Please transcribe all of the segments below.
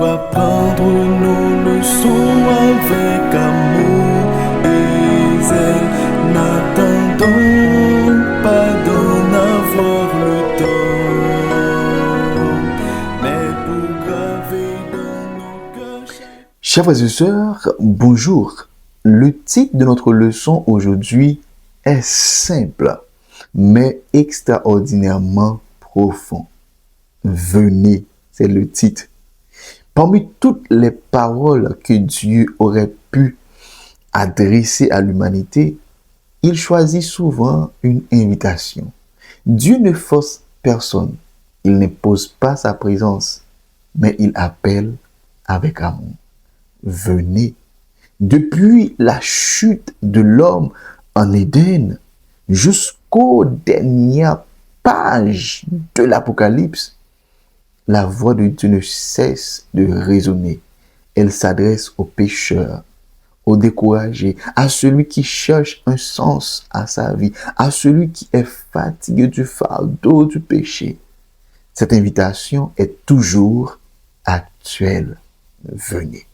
apprendre nos leçons avec amour et zèle. N'attendons pas d'en avoir le temps, mais pour graver dans nos cœurs. Chers frères et sœurs, bonjour. Le titre de notre leçon aujourd'hui est simple, mais extraordinairement profond. Venez, c'est le titre. Parmi toutes les paroles que Dieu aurait pu adresser à l'humanité, il choisit souvent une invitation. Dieu ne force personne, il n'impose pas sa présence, mais il appelle avec amour. Venez. Depuis la chute de l'homme en Éden jusqu'aux dernières pages de l'Apocalypse, la voix de Dieu ne cesse de résonner. Elle s'adresse aux pécheurs, aux découragés, à celui qui cherche un sens à sa vie, à celui qui est fatigué du fardeau du péché. Cette invitation est toujours actuelle. Venez.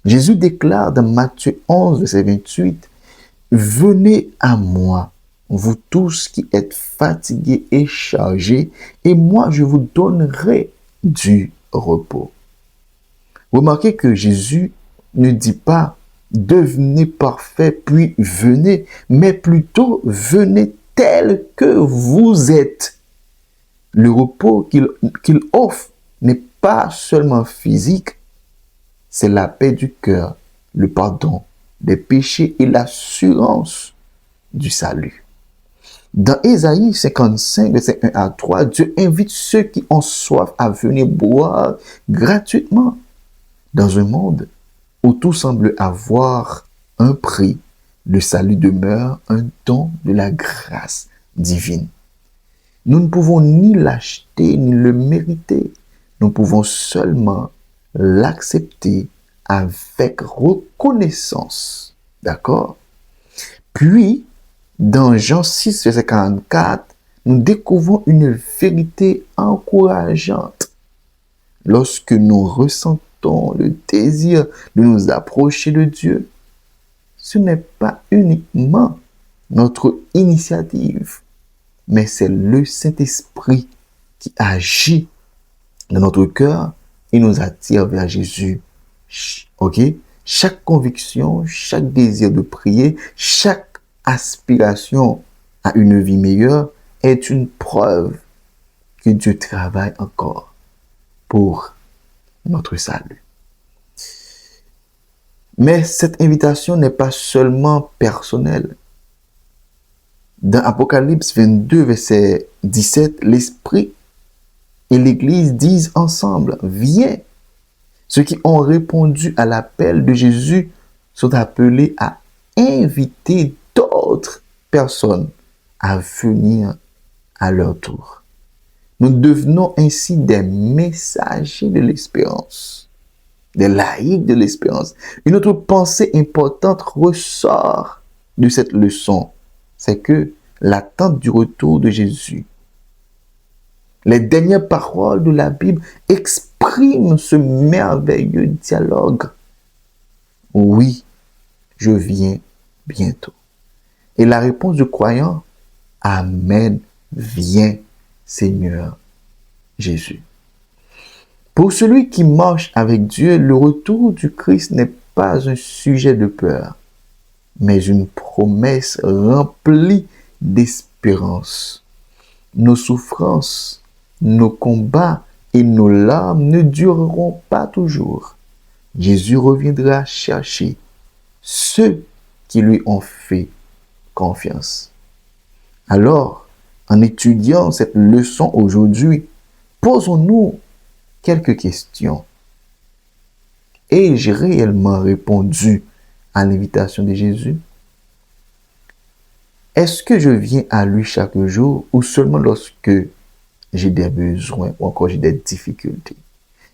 Jésus déclare dans Matthieu 11, verset 28, « Venez à moi, vous tous qui êtes fatigués et chargés, et moi je vous donnerai du repos. » Remarquez que Jésus ne dit pas « devenez parfait puis venez », mais plutôt « venez tel que vous êtes ». Le repos qu'il offre n'est pas seulement physique, c'est la paix du cœur, le pardon des péchés et l'assurance du salut. Dans Ésaïe 55, verset 1 à 3, Dieu invite ceux qui ont soif à venir boire gratuitement. Dans un monde où tout semble avoir un prix, le salut demeure un don de la grâce divine. Nous ne pouvons ni l'acheter ni le mériter. Nous pouvons seulement l'accepter avec reconnaissance. D'accord? Puis, dans Jean 6, verset 44, nous découvrons une vérité encourageante. Lorsque nous ressentons le désir de nous approcher de Dieu, ce n'est pas uniquement notre initiative, mais c'est le Saint-Esprit qui agit dans notre cœur et nous attire vers Jésus. Ok? Chaque conviction, chaque désir de prier, chaque aspiration à une vie meilleure est une preuve que Dieu travaille encore pour notre salut. Mais cette invitation n'est pas seulement personnelle. Dans Apocalypse 22, verset 17, l'Esprit et l'Église disent ensemble, « Viens !» Ceux qui ont répondu à l'appel de Jésus sont appelés à inviter d'autres personnes à venir à leur tour. Nous devenons ainsi des messagers de l'espérance, des laïcs de l'espérance. Une autre pensée importante ressort de cette leçon, c'est que l'attente du retour de Jésus, les dernières paroles de la Bible expriment ce merveilleux dialogue. Oui, je viens bientôt. Et la réponse du croyant, Amen, viens Seigneur Jésus. Pour celui qui marche avec Dieu, le retour du Christ n'est pas un sujet de peur, mais une promesse remplie d'espérance. Nos souffrances, nos combats et nos larmes ne dureront pas toujours. Jésus reviendra chercher ceux qui lui ont fait confiance. Alors, en étudiant cette leçon aujourd'hui, posons-nous quelques questions. Ai-je réellement répondu à l'invitation de Jésus? Est-ce que je viens à lui chaque jour ou seulement lorsque j'ai des besoins ou encore j'ai des difficultés?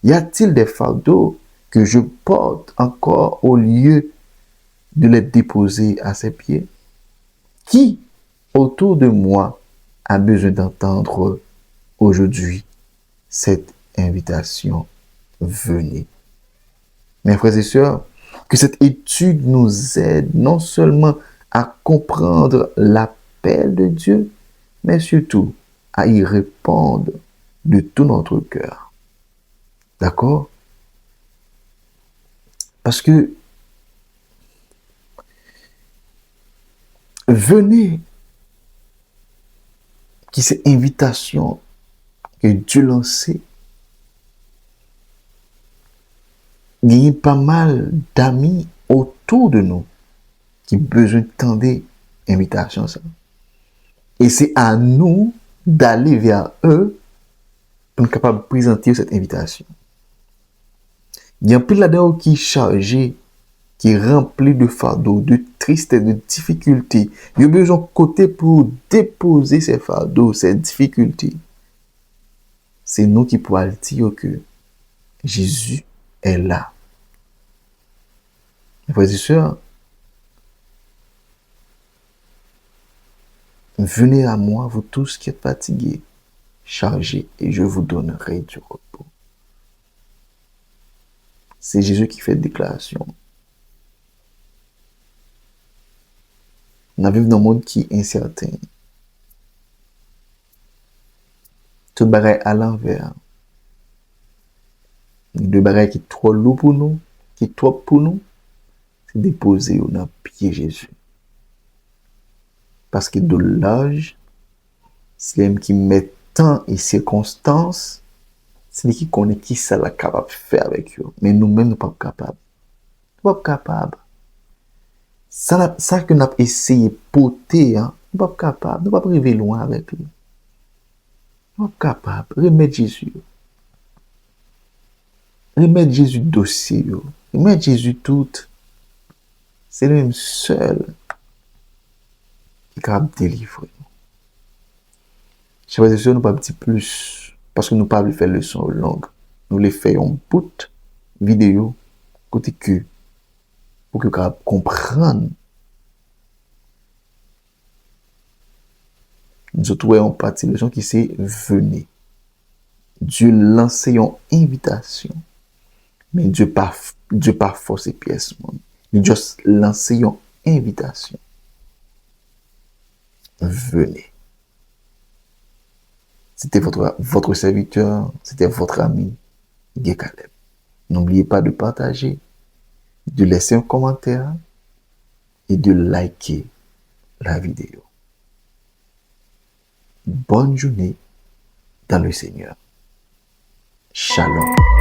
Y a-t-il des fardeaux que je porte encore au lieu de les déposer à ses pieds? Qui autour de moi a besoin d'entendre aujourd'hui cette invitation? venez. Mes frères et sœurs, que cette étude nous aide non seulement à comprendre l'appel de Dieu, mais surtout à y répondre de tout notre cœur. D'accord? Parce que venez, qui c'est invitation que Dieu lançait, il y a pas mal d'amis autour de nous qui ont besoin de tendre invitation ça. Et c'est à nous d'aller vers eux pour être capable de présenter cette invitation. Il y a un peu là-dedans qui est chargé, qui est rempli de fardeaux, de tristesse, de difficultés. Il y a besoin de côté pour déposer ces fardeaux, ces difficultés. C'est nous qui pouvons dire que Jésus est là. Mes frères et sœurs, venez à moi, vous tous qui êtes fatigués, chargés, et je vous donnerai du repos. C'est Jésus qui fait déclaration. On vivons dans un monde qui est incertain. Tout bagaille à l'envers. De bagaille qui est trop lourd pour nous, qui est trop pour nous, c'est déposer dans le pied Jésus. Parce que de l'âge, c'est lui qui met temps et circonstances, c'est lui qui connaît qui ça est capable de faire avec eux. Mais nous-mêmes, nous ne sommes pas capables. Nous ne sommes pas capables. Ça que nous avons essayé de porter, hein, nous ne sommes pas capables. Nous ne sommes pas arriver loin avec lui. Nous ne sommes pas capables. Remettre Jésus. Remettre Jésus dossier. Remettre Jésus tout. C'est le même seul qui est capable de délivrer. Je vais dire, nous ne pas dire plus. Parce que nous ne pouvons pas faire leçon longue. Nous les faisons bout vidéo côté que pour que vous comprendre. Nous trouvons en partie les gens qui c'est venez. Dieu lance une invitation. Mais Dieu pas force pièces. Il juste lance une invitation. Venez. C'était votre serviteur, c'était votre ami, Guy Caleb. N'oubliez pas de partager, de laisser un commentaire et de liker la vidéo. Bonne journée dans le Seigneur. Shalom.